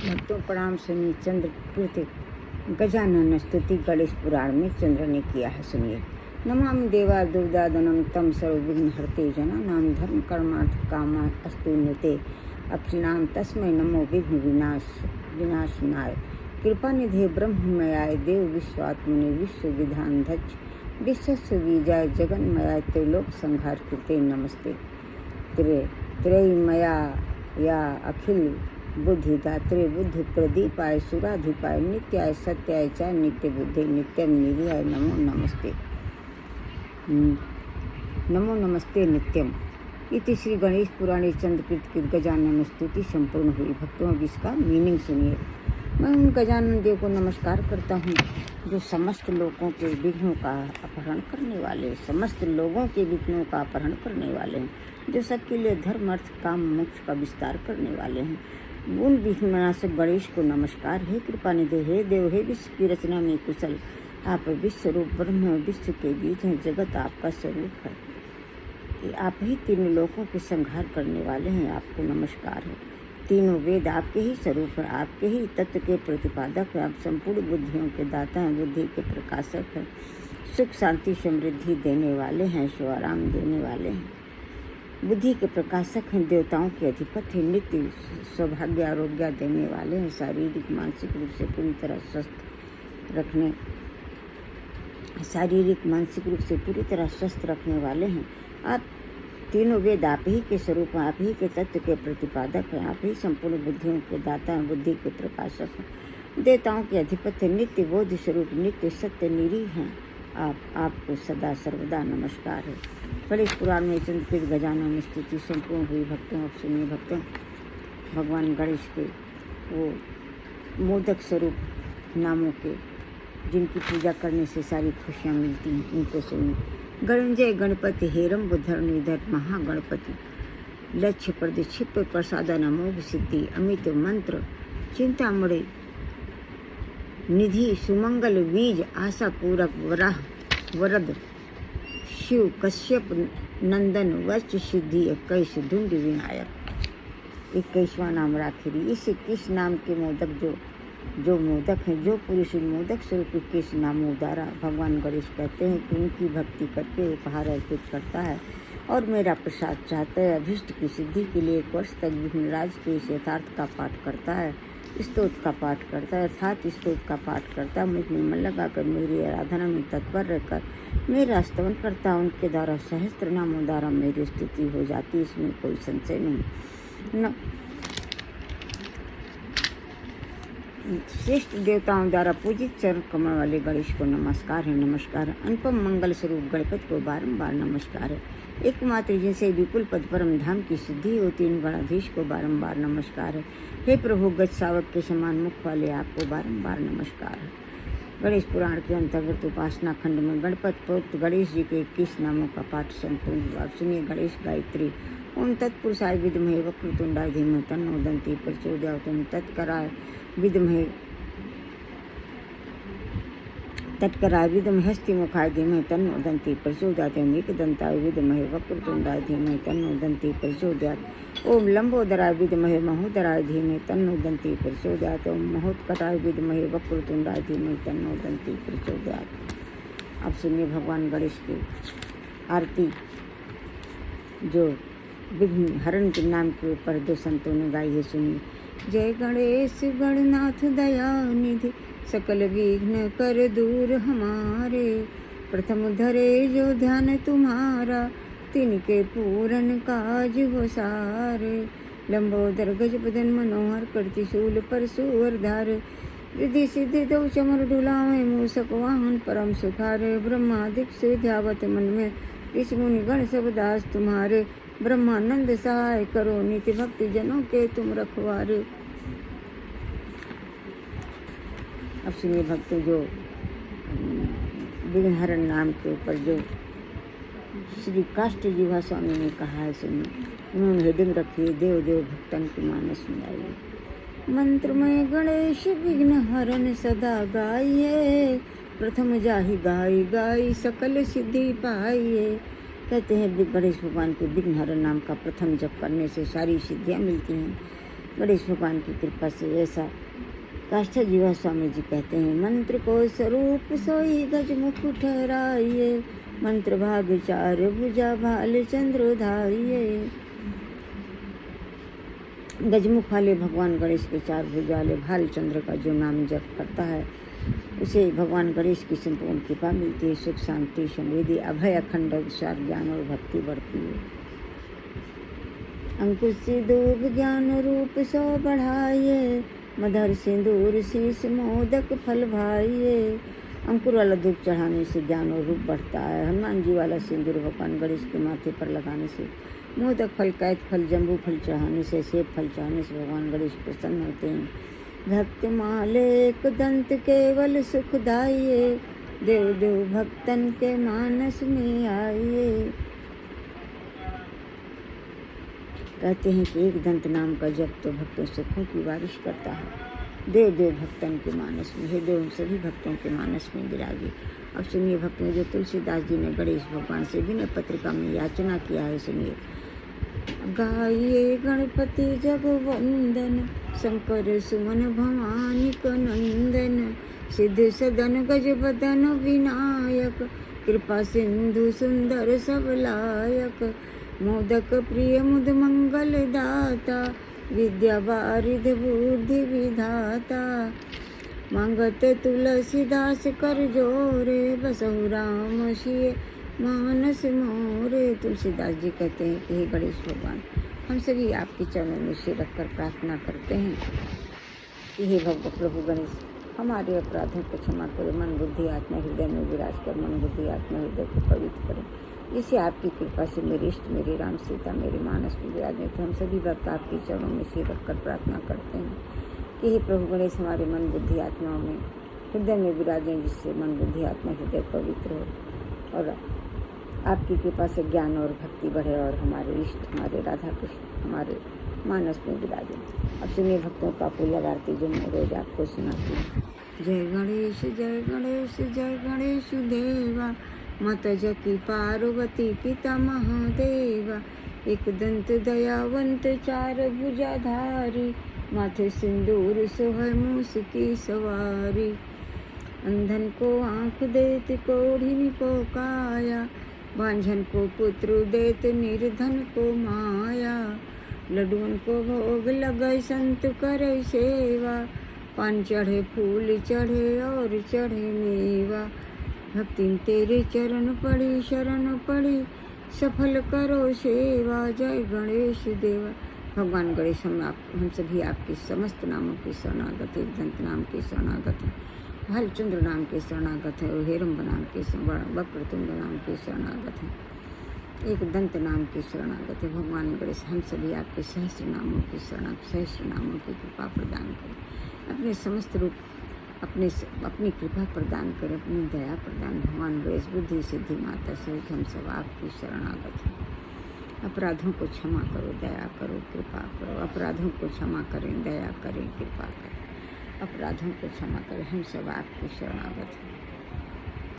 भक्तों प्रणाम। सुनिए चंद्र कृति गजानन स्तुति गणेश पुराण में चंद्र ने किया है। सुनिए। नमामि देवा दुर्दादनम तम सर्वविघ्न हरते जना नाम धर्म कर्मार्थ कामा अस्तु निते अखिलाम तस्मै नमो विघ्न विनाशनाय कृपा निधे ब्रह्ममयाय देव विश्वात्मने विश्व विधान धच विश्वस्य विजय जगन्मयाय त्रिलोक संहार कृते नमस्ते त्रयमया या अखिल बुद्धिदात्रे बुद्धि प्रदीपाय सुराधिपाय नित्याय सत्याय च नित्य बुद्धि नित्यम निधियाय नमो नमस्ते नित्यम। इति श्री गणेश पुराणे चंद्रकृत गजानन स्तुति संपूर्ण हुई। भक्तों अब इसका मीनिंग सुनिए। मैं उन गजानन देव को नमस्कार करता हूँ जो समस्त लोगों के विघ्नों का अपहरण करने वाले, समस्त लोगों के विघ्नों का अपहरण करने वाले हैं, जो सबके लिए धर्म अर्थ काम मोक्ष का विस्तार करने वाले हैं। उन विघ्ननाशक गणेश को नमस्कार। हे कृपानिधि, हे देव, हे विश्व की रचना में कुशल, आप विश्व रूप ब्रह्म विश्व के बीच हैं, जगत आपका स्वरूप है। आप ही तीनों लोगों के संहार करने वाले हैं, आपको नमस्कार है। तीनों वेद आपके ही स्वरूप है, आपके ही तत्व के प्रतिपादक हैं। आप संपूर्ण बुद्धियों के दाता हैं, बुद्धि के प्रकाशक हैं, सुख शांति समृद्धि देने वाले हैं, शिवाराम देने वाले हैं, बुद्धि के प्रकाशक हैं, देवताओं के अधिपति, नित्य सौभाग्य आरोग्य देने वाले हैं, शारीरिक मानसिक रूप से पूरी तरह स्वस्थ रखने वाले हैं। आप तीनों वेद आप ही के स्वरूप, आप ही के तत्व के प्रतिपादक हैं, आप ही संपूर्ण बुद्धियों के दाता हैं, बुद्धि के प्रकाशक हैं, देवताओं के अधिपति, नित्य बोध स्वरूप, नित्य सत्य निरीह हैं। आपको सदा सर्वदा नमस्कार है। गणेश पुराण में चंद्रकृत गजानन स्तुति संपूर्ण हुई। भक्तों अब सुनिए। भक्तों भगवान गणेश के वो मोदक स्वरूप नामों के, जिनकी पूजा करने से सारी खुशियाँ मिलती हैं, उनको सुनिए। गणजय गणपति हेरम बुद्धरणिधर महागणपति लक्ष्य प्रदिक्षिप प्रसादन अमोघ सिद्धि अमित मंत्र चिंतामणि निधि सुमंगल बीज आशा पूरक वरद शिव कश्यप नंदन वच सिद्धि 21 धुंड विनायक। 21वां नाम राखिरी। इस 21 नाम के मोदक जो मोदक हैं, जो पुरुष मोदक स्वरूप 21 नामों द्वारा भगवान गणेश कहते हैं कि उनकी भक्ति करके उपहार अर्पित करता है और मेरा प्रसाद चाहता है, अभिष्ट की सिद्धि के लिए 1 वर्ष तक विघ्नराज के इस यथार्थ का पाठ करता है, स्तोत्र का पाठ करता है, अर्थात स्तोत्र का पाठ करता है, मुझ में मन लगाकर मेरी आराधना में तत्पर रहकर मेरा स्तवन करता, उनके द्वारा सहस्त्र नामों द्वारा मेरी स्तुति हो जाती, इसमें कोई संशय नहीं। श्रेष्ठ देवताओं द्वारा पूजित चरण कमल वाले गणेश को नमस्कार है। नमस्कार है। अनुपम मंगल स्वरूप गणपति को बारंबार नमस्कार है। एकमात्र जिनसे विपुल पद परम धाम की सिद्धि होती, इन गणाधीश को बारंबार नमस्कार है। हे प्रभु, गज सावक के समान मुख वाले आपको बारंबार नमस्कार है। गणेश पुराण के अंतर्गत उपासना खंड में गणपति पुत्र गणेश जी के 21 नामों का पाठ संपूर्ण हुआ। सुनिए। गणेश गायत्री। ओम तत्पुरुषाय विद्महे वक्रतुंडाय धीमहि तन्नो दन्ति प्रचोदयात्। ओम तत्कराय विद्महे हस्तिमुखाय धीमहि तन्नो दन्ति प्रचोदयात्। ओम एकदन्ताय विद्महे वक्रतुंडाय धीमहि तन्नो दन्ति प्रचोदयात्। ओम लंबोदराय विद्महे महोदराय धीमहि तन्नो दन्ति प्रचोदयात्। ओम महोत्कटाय विद्महे वक्रतुंडाय धीमहि तन्नो दन्ति प्रचोदयात्। अब सुनिए भगवान गणेश की आरती, जो विघ्न हरण के नाम के ऊपर 2 संतों ने गाई है। सुनिए। जय गणेश गणनाथ दया निधि सकल विघ्न कर दूर हमारे, प्रथम धरे जो ध्यान तुम्हारा तिनके पूरन काज हो सारे। लंबोदर गजबदन मनोहर करती शूल पर सुवरधार, रिद्धि सिद्धि दो चमर डुलावे मूसक वाहन परम सुखारे। ब्रह्मादिक से ध्यावत मन में ऋषि मुनि गण सब दास तुम्हारे, ब्रह्मानंद सहाय करो नित्य भक्ति जनों के तुम रखवारे। अब सुनिए भक्तों, जो विघ्नहरण नाम के ऊपर जो श्री काष्ठ जीवा स्वामी ने कहा है, सुनिए। उन्होंने हेडिंग रखी है, देव देव भक्तन के मानस में आइए। मंत्रमय गणेश विघ्नहरण सदा गाइए, प्रथम जाहि गाई गाई सकल सिद्धि पाइए। कहते हैं गणेश भगवान के विघ्नहरण नाम का प्रथम जप करने से सारी सिद्धियाँ मिलती हैं। गणेश भगवान की कृपा से ऐसा काष्ठा जीवा स्वामी जी कहते हैं, मंत्र को स्वरूप सोई गजमुख ठहराइए, मंत्र भाग चार भुजा भाल चंद्र धारिये। गजमुख वाले भगवान गणेश के चार भुजा वाले भाल चंद्र का जो नाम जप करता है उसे भगवान गणेश की संपूर्ण कृपा मिलती है। सुख शांति समृद्धि अभय अखंड विचार ज्ञान और भक्ति बढ़ती है। अंकुश सिंदूर ज्ञान रूप सो बढ़ाइए, मधुर सिंदूर शीश मोदक फल भाइये। अंकुर वाला धूप चढ़ाने से ज्ञान और रूप बढ़ता है। हनुमान जी वाला सिंदूर भगवान गणेश के माथे पर लगाने से, मोदक फल कैत फल जम्बू फल चढ़ाने से, सेब फल चढ़ाने से भगवान गणेश प्रसन्न होते हैं। भक्त माले एक दंत केवल सुखदाइये, देव देव भक्तन के मानस में आइए। कहते हैं कि एक दंत नाम का जप तो भक्तों सुखों की बारिश करता है। देव देव भक्तन के मानस में, हे देव सभी भक्तों के मानस में विराजे। अब सुनिए भक्तों, जो तुलसीदास जी ने गणेश भगवान से विनय पत्रिका में याचना किया है, सुनिए। गाइए गणपति जगवंदन, शंकर सुमन भवानी नंदन, सिद्ध सदन गज बदन विनायक, कृपा सिंधु सुंदर सबलायक, मोदक प्रिय मुद मंगल दाता, विद्या वारिध बुद्धि विधाता, मांगत तुलसीदास कर जोरे, बसहु राम सिय मानस मोरे। तुलसीदास जी कहते हैं कि हे गणेश भगवान, हम सभी आपके चरणों में सिर रखकर प्रार्थना करते हैं कि हे प्रभु गणेश, हमारे अपराधों को क्षमा करें, मन बुद्धि आत्मा हृदय में विराज कर मन बुद्धि आत्मा हृदय को पवित्र करें, जिससे आपकी कृपा से मेरे इष्ट मेरे राम सीता मेरे मानस में विराजें। तो हम सभी भक्त आपके चरणों में सिर रखकर प्रार्थना करते हैं कि हे प्रभु गणेश, हमारे मन बुद्धि आत्माओं में हृदय में विराजें, जिससे मन बुद्धि आत्मा हृदय पवित्र हो और आपकी कृपा से ज्ञान और भक्ति बढ़े और हमारे इष्ट हमारे राधा कृष्ण हमारे मानस में विराजे। अब सुनिए भक्तों का पुण्य आरती जो मैं रोज आपको सुनाती हूँ। जय गणेश जय गणेश जय गणेश देवा, माता जकी पार्वती पिता महादेवा, एक दंत दयावंत चार भुजाधारी, माथे सिंदूर सोहै मूस की सवारी, अंधन को आँख देत कोढ़िन को काया, बांझन को पुत्र देत निर्धन को माया, लड्डुअन को भोग लगै संत करे सेवा, पान चढ़े फूल चढ़े और चढ़े मेवा, भक्ति तेरे चरण पड़ी शरण पड़ी, सफल करो सेवा। जय गणेश देवा। भगवान गणेश हम सभी आपके समस्त नामों के शरणागत, एक दंत नाम के शरणागत हैं, भालचंद्र नाम के शरणागत है और हेरम्ब नाम के वक्रतुंड नाम के शरणागत हैं, एक दंत नाम के शरणागत है। भगवान गणेश हम सभी आपके सहस्र नामों की सहस्र नामों की कृपा प्रदान करें, अपने समस्त रूप अपनी कृपा प्रदान करें, अपनी दया प्रदान। भगवान गणेश बुद्धि सिद्धि माता सहित हम सब आपकी शरणागत हैं। अपराधों को क्षमा करो, दया करो, कृपा करो। अपराधों को क्षमा करें, दया करें, कृपा करें। अपराधों को क्षमा करें, हम सब आपके शरणागत हैं।